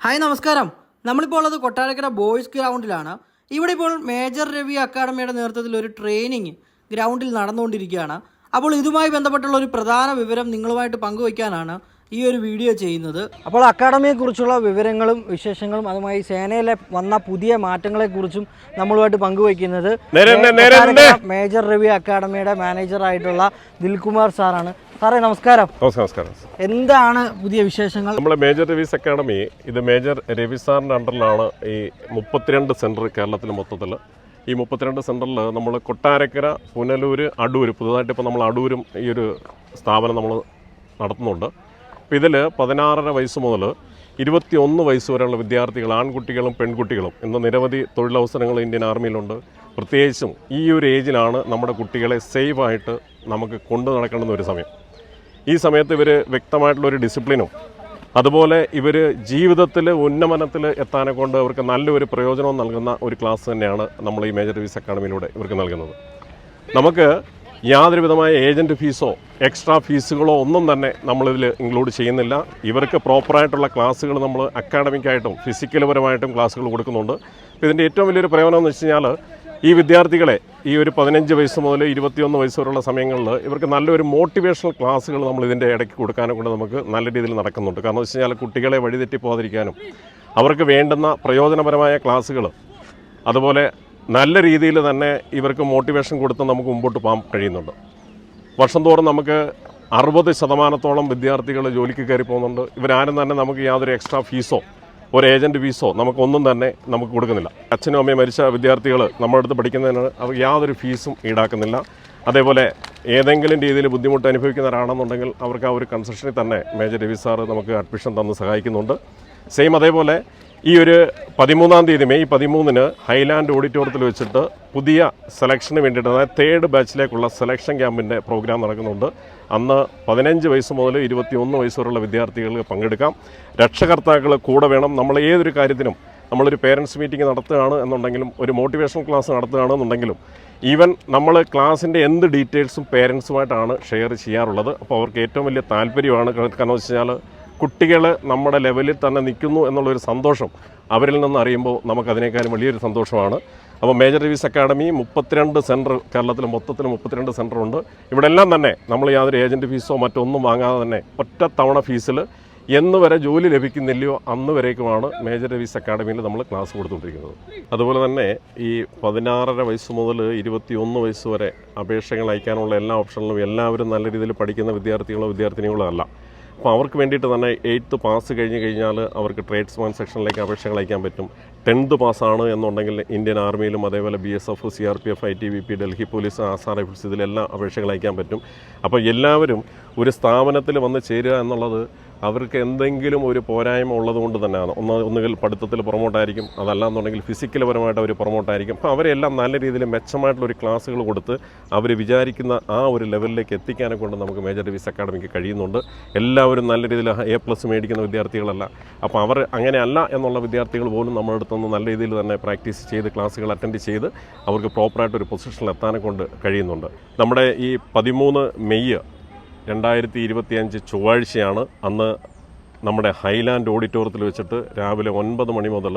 Hi നമസ്കാരം. നമ്മളിപ്പോൾ ഉള്ളത് കൊട്ടാരക്കര ബോയ്സ് ഗ്രൗണ്ടിലാണ്. ഇവിടെ ഇപ്പോൾ മേജർ രവി അക്കാഡമിയുടെ നേതൃത്വത്തിൽ ഒരു ട്രെയിനിങ് ഗ്രൗണ്ടിൽ നടന്നുകൊണ്ടിരിക്കുകയാണ്. അപ്പോൾ ഇതുമായി ബന്ധപ്പെട്ടുള്ള ഒരു പ്രധാന വിവരം നിങ്ങളുമായിട്ട് പങ്കുവയ്ക്കാനാണ് ഈ ഒരു വീഡിയോ ചെയ്യുന്നത്. അപ്പോൾ അക്കാഡമിയെക്കുറിച്ചുള്ള വിവരങ്ങളും വിശേഷങ്ങളും അതുമായി സേനയിലെ വന്ന പുതിയ മാറ്റങ്ങളെക്കുറിച്ചും നമ്മളുമായിട്ട് പങ്കുവയ്ക്കുന്നത് മേജർ രവി അക്കാഡമിയുടെ മാനേജറായിട്ടുള്ള ദിൽകുമാർ സാറാണ്. സാറേ നമസ്കാരം. നമസ്കാരം. എന്താണ് പുതിയ വിശേഷങ്ങൾ? നമ്മളെ മേജർ രവീസ് അക്കാഡമി ഇത് മേജർ രവി സാറിൻ്റെ അണ്ടറിലാണ് ഈ 32 സെൻറ്റർ കേരളത്തിൽ മൊത്തത്തിൽ. ഈ 32 സെൻറ്ററിൽ നമ്മൾ കൊട്ടാരക്കര, പുനലൂർ, അടൂർ, പുതുതായിട്ട് ഇപ്പോൾ നമ്മൾ അടൂരും ഈ ഒരു സ്ഥാപനം നമ്മൾ നടത്തുന്നുണ്ട്. അപ്പോൾ ഇതിൽ 16.5 വയസ്സ് മുതൽ 21 വയസ്സ് വരെയുള്ള വിദ്യാർത്ഥികൾ, ആൺകുട്ടികളും പെൺകുട്ടികളും, ഇന്ന് നിരവധി തൊഴിലവസരങ്ങൾ ഇന്ത്യൻ ആർമിയിലുണ്ട്. പ്രത്യേകിച്ചും ഈ ഒരു ഏജിലാണ് നമ്മുടെ കുട്ടികളെ സേഫായിട്ട് നമുക്ക് കൊണ്ടു നടക്കേണ്ടുന്ന ഒരു സമയം. ഈ സമയത്ത് ഇവർ വ്യക്തമായിട്ടുള്ളൊരു ഡിസിപ്ലിനും അതുപോലെ ഇവർ ജീവിതത്തിൽ ഉന്നമനത്തിൽ എത്താനെ കൊണ്ട് അവർക്ക് നല്ലൊരു പ്രയോജനവും നൽകുന്ന ഒരു ക്ലാസ് തന്നെയാണ് നമ്മൾ ഈ മേജർ രവീസ് അക്കാഡമിയിലൂടെ ഇവർക്ക് നൽകുന്നത്. നമുക്ക് യാതൊരു വിധമായ ഏജൻറ്റ് ഫീസോ എക്സ്ട്രാ ഫീസുകളോ ഒന്നും തന്നെ നമ്മളിതിൽ ഇൻക്ലൂഡ് ചെയ്യുന്നില്ല. ഇവർക്ക് പ്രോപ്പറായിട്ടുള്ള ക്ലാസ്സുകൾ നമ്മൾ അക്കാഡമിക്കായിട്ടും ഫിസിക്കൽ പരമായിട്ടും ക്ലാസ്സുകൾ കൊടുക്കുന്നുണ്ട്. ഇതിൻ്റെ ഏറ്റവും വലിയൊരു പ്രയോജനം എന്ന് വെച്ച് കഴിഞ്ഞാൽ ഈ വിദ്യാർത്ഥികളെ ഈ ഒരു 15 വയസ്സ് മുതൽ 21 വയസ്സ് വരെയുള്ള സമയങ്ങളിൽ ഇവർക്ക് നല്ലൊരു മോട്ടിവേഷണൽ ക്ലാസ്സുകൾ നമ്മൾ ഇതിൻ്റെ ഇടയ്ക്ക് കൊടുക്കാനും കൊണ്ട് നമുക്ക് നല്ല രീതിയിൽ നടക്കുന്നുണ്ട്. കാരണം വെച്ച് കഴിഞ്ഞാൽ കുട്ടികളെ വഴിതെറ്റി പോകാതിരിക്കാനും അവർക്ക് വേണ്ടുന്ന പ്രയോജനപരമായ ക്ലാസ്സുകൾ, അതുപോലെ നല്ല രീതിയിൽ തന്നെ ഇവർക്ക് മോട്ടിവേഷൻ കൊടുത്ത് നമുക്ക് മുമ്പോട്ട് പോകാൻ കഴിയുന്നുണ്ട്. വർഷം തോറും നമുക്ക് 60% വിദ്യാർത്ഥികൾ ജോലിക്ക് കയറി പോകുന്നുണ്ട്. ഇവരാരും തന്നെ നമുക്ക് യാതൊരു എക്സ്ട്രാ ഫീസോ ഒരു ഏജൻറ്റ് ഫീസോ നമുക്കൊന്നും തന്നെ നമുക്ക് കൊടുക്കുന്നില്ല. അച്ഛനും അമ്മയും മരിച്ച വിദ്യാർത്ഥികൾ നമ്മുടെ അടുത്ത് പഠിക്കുന്നതിന് അവർക്ക് യാതൊരു ഫീസും ഈടാക്കുന്നില്ല. അതേപോലെ ഏതെങ്കിലും രീതിയിൽ ബുദ്ധിമുട്ട് അനുഭവിക്കുന്നവരാണെന്നുണ്ടെങ്കിൽ അവർക്ക് ആ ഒരു കൺസെഷനിൽ തന്നെ മേജർ രവി സാറ് നമുക്ക് അഡ്മിഷൻ തന്ന് സഹായിക്കുന്നുണ്ട്. സെയിം അതേപോലെ ഈ ഒരു 13-ാം തീയതി മെയ് 13-ന് ഹൈലാൻഡ് ഓഡിറ്റോറിയത്തിൽ വെച്ചിട്ട് പുതിയ സെലക്ഷന് വേണ്ടിയിട്ട്, അതായത് 3rd ബാച്ചിലേക്കുള്ള സെലക്ഷൻ ക്യാമ്പിൻ്റെ പ്രോഗ്രാം നടക്കുന്നുണ്ട്. അന്ന് 15 വയസ്സ് മുതൽ 21 വയസ്സ് വരെയുള്ള വിദ്യാർത്ഥികൾക്ക് പങ്കെടുക്കാം. രക്ഷകർത്താക്കൾ കൂടെ വേണം. നമ്മൾ ഏതൊരു കാര്യത്തിനും നമ്മളൊരു പേരൻസ് മീറ്റിംഗ് നടത്തുകയാണ് എന്നുണ്ടെങ്കിലും, ഒരു മോട്ടിവേഷൻ ക്ലാസ് നടത്തുകയാണെന്നുണ്ടെങ്കിലും, ഈവൻ നമ്മൾ ക്ലാസ്സിൻ്റെ എന്ത് ഡീറ്റെയിൽസും പേരൻസുമായിട്ടാണ് ഷെയർ ചെയ്യാറുള്ളത്. അപ്പോൾ അവർക്ക് ഏറ്റവും വലിയ താല്പര്യമാണ്. കാരണം വെച്ച് കഴിഞ്ഞാൽ കുട്ടികൾ നമ്മുടെ ലെവലിൽ തന്നെ നിൽക്കുന്നു എന്നുള്ളൊരു സന്തോഷം അവരിൽ നിന്ന് അറിയുമ്പോൾ നമുക്കതിനേക്കാളും വലിയൊരു സന്തോഷമാണ്. അപ്പോൾ മേജർ രവീസ് അക്കാഡമി 32 സെൻറ്റർ കേരളത്തിൽ മൊത്തത്തിൽ 32 സെൻറ്ററുണ്ട്. ഇവിടെ എല്ലാം തന്നെ നമ്മൾ യാതൊരു ഏജൻറ്റ് ഫീസോ മറ്റൊന്നും വാങ്ങാതെ തന്നെ ഒറ്റ തവണ ഫീസിൽ എന്ന് വരെ ജോലി ലഭിക്കുന്നില്ലയോ അന്ന് വരേക്കുമാണ് മേജർ രവീസ് അക്കാഡമിയിൽ നമ്മൾ ക്ലാസ് കൊടുത്തുകൊണ്ടിരിക്കുന്നത്. അതുപോലെ തന്നെ ഈ 16.5 വയസ്സ് മുതൽ 21 വയസ്സ് വരെ അപേക്ഷകൾ അയക്കാനുള്ള എല്ലാ ഓപ്ഷനിലും എല്ലാവരും നല്ല രീതിയിൽ പഠിക്കുന്ന വിദ്യാർത്ഥികളോ വിദ്യാർത്ഥിനികളോ അല്ല. അപ്പോൾ അവർക്ക് വേണ്ടിയിട്ട് തന്നെ 8th പാസ് കഴിഞ്ഞ് കഴിഞ്ഞാൽ അവർക്ക് ട്രേഡ്സ്മാൻ സെക്ഷനിലേക്ക് അപേക്ഷകൾ അയക്കാൻ പറ്റും. 10th പാസ്സാണ് എന്നുണ്ടെങ്കിൽ ഇന്ത്യൻ ആർമിയിലും അതേപോലെ BSF, CRPF, ITBP, Delhi police, Assam rifles ഇതിലെല്ലാം അപേക്ഷകൾ അയക്കാൻ പറ്റും. അപ്പോൾ എല്ലാവരും ഒരു സ്ഥാപനത്തിൽ വന്ന് ചേരുക എന്നുള്ളത് അവർക്ക് എന്തെങ്കിലും ഒരു പോരായ്മ ഉള്ളതുകൊണ്ട് തന്നെയാണ്. ഒന്നുകിൽ പഠിത്തത്തിൽ പുറമോട്ടായിരിക്കും, അതല്ലാന്നുണ്ടെങ്കിൽ ഫിസിക്കൽ പരമായിട്ട് അവർ പുറമോട്ടായിരിക്കും. അപ്പോൾ അവരെല്ലാം നല്ല രീതിയിൽ മെച്ചമായിട്ടുള്ളൊരു ക്ലാസ്സുകൾ കൊടുത്ത് അവർ വിചാരിക്കുന്ന ആ ഒരു ലെവലിലേക്ക് എത്തിക്കാനെ കൊണ്ട് നമുക്ക് മേജർ രവീസ് അക്കാഡമിക്ക് കഴിയുന്നുണ്ട്. എല്ലാവരും നല്ല രീതിയിൽ A+ മേടിക്കുന്ന വിദ്യാർത്ഥികളല്ല. അപ്പോൾ അവർ അങ്ങനെയല്ല എന്നുള്ള വിദ്യാർത്ഥികൾ പോലും നമ്മുടെ അടുത്തുനിന്ന് നല്ല രീതിയിൽ തന്നെ പ്രാക്ടീസ് ചെയ്ത് ക്ലാസ്സുകൾ അറ്റൻഡ് ചെയ്ത് അവർക്ക് പ്രോപ്പറായിട്ടൊരു പൊസിഷനിൽ എത്താനെ കൊണ്ട് കഴിയുന്നുണ്ട്. നമ്മുടെ ഈ 13 മെയ് 2025 ചൊവ്വാഴ്ചയാണ്. അന്ന് നമ്മുടെ ഹൈലാൻഡ് ഓഡിറ്റോറിയത്തിൽ വെച്ചിട്ട് രാവിലെ 9 മണി മുതൽ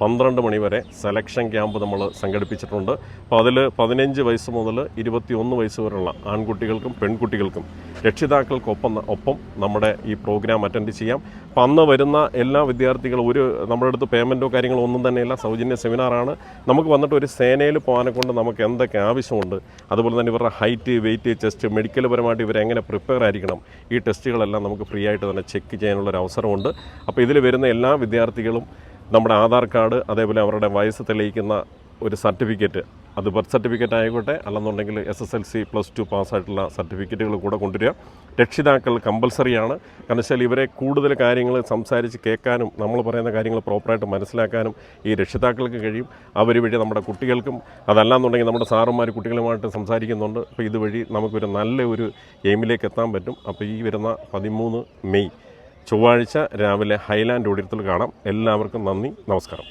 12 മണി വരെ സെലക്ഷൻ ക്യാമ്പ് നമ്മൾ സംഘടിപ്പിച്ചിട്ടുണ്ട്. അപ്പോൾ അതിൽ 15 വയസ്സ് മുതൽ 21 വയസ്സ് വരെയുള്ള ആൺകുട്ടികൾക്കും പെൺകുട്ടികൾക്കും രക്ഷിതാക്കൾക്കൊപ്പം നമ്മുടെ ഈ പ്രോഗ്രാം അറ്റൻഡ് ചെയ്യാം. അപ്പോൾ അന്ന് വരുന്ന എല്ലാ വിദ്യാർത്ഥികളും നമ്മുടെ അടുത്ത് പേയ്മെൻറ്റോ കാര്യങ്ങളോ ഒന്നും തന്നെയില്ല, സൗജന്യ സെമിനാറാണ്. നമുക്ക് വന്നിട്ട് ഒരു സേനയിൽ പോകാനെ കൊണ്ട് നമുക്ക് എന്തൊക്കെ ആവശ്യമുണ്ട്, അതുപോലെ തന്നെ ഇവരുടെ ഹൈറ്റ്, വെയിറ്റ്, ചെസ്റ്റ്, മെഡിക്കൽ പരമായിട്ട് ഇവരെങ്ങനെ പ്രിപ്പയർ ആയിരിക്കണം, ഈ ടെസ്റ്റുകളെല്ലാം നമുക്ക് ഫ്രീ ആയിട്ട് തന്നെ ചെക്ക് ചെയ്യാനുള്ളൊരു അവസരമുണ്ട്. അപ്പോൾ ഇതിൽ വരുന്ന എല്ലാ വിദ്യാർത്ഥികളും നമ്മുടെ ആധാർ കാർഡ്, അതേപോലെ അവരുടെ വയസ്സ് തെളിയിക്കുന്ന ഒരു സർട്ടിഫിക്കറ്റ്, അത് ബർത്ത് സർട്ടിഫിക്കറ്റ് ആയിക്കോട്ടെ, അല്ലെന്നുണ്ടെങ്കിൽ SSLC +2 പാസ്സായിട്ടുള്ള സർട്ടിഫിക്കറ്റുകൾ കൂടെ കൊണ്ടുവരിക. രക്ഷിതാക്കൾ കമ്പൽസറിയാണ്. കാരണം വെച്ചാൽ ഇവരെ കൂടുതൽ കാര്യങ്ങൾ സംസാരിച്ച് കേൾക്കാനും നമ്മൾ പറയുന്ന കാര്യങ്ങൾ പ്രോപ്പറായിട്ട് മനസ്സിലാക്കാനും ഈ രക്ഷിതാക്കൾക്ക് കഴിയും. അവർ വഴി നമ്മുടെ കുട്ടികൾക്കും, അതല്ലാന്നുണ്ടെങ്കിൽ നമ്മുടെ സാറന്മാർ കുട്ടികളുമായിട്ട് സംസാരിക്കുന്നുണ്ട്. അപ്പോൾ ഇതുവഴി നമുക്കൊരു നല്ല ഒരു എയിമിലേക്ക് എത്താൻ പറ്റും. അപ്പോൾ ഈ വരുന്ന 13 മെയ് ചൊവ്വാഴ്ച രാവിലെ ഹൈലാൻഡ് ഓഡിറ്റോറിയത്തിൽ കാണാം. എല്ലാവർക്കും നന്ദി, നമസ്കാരം.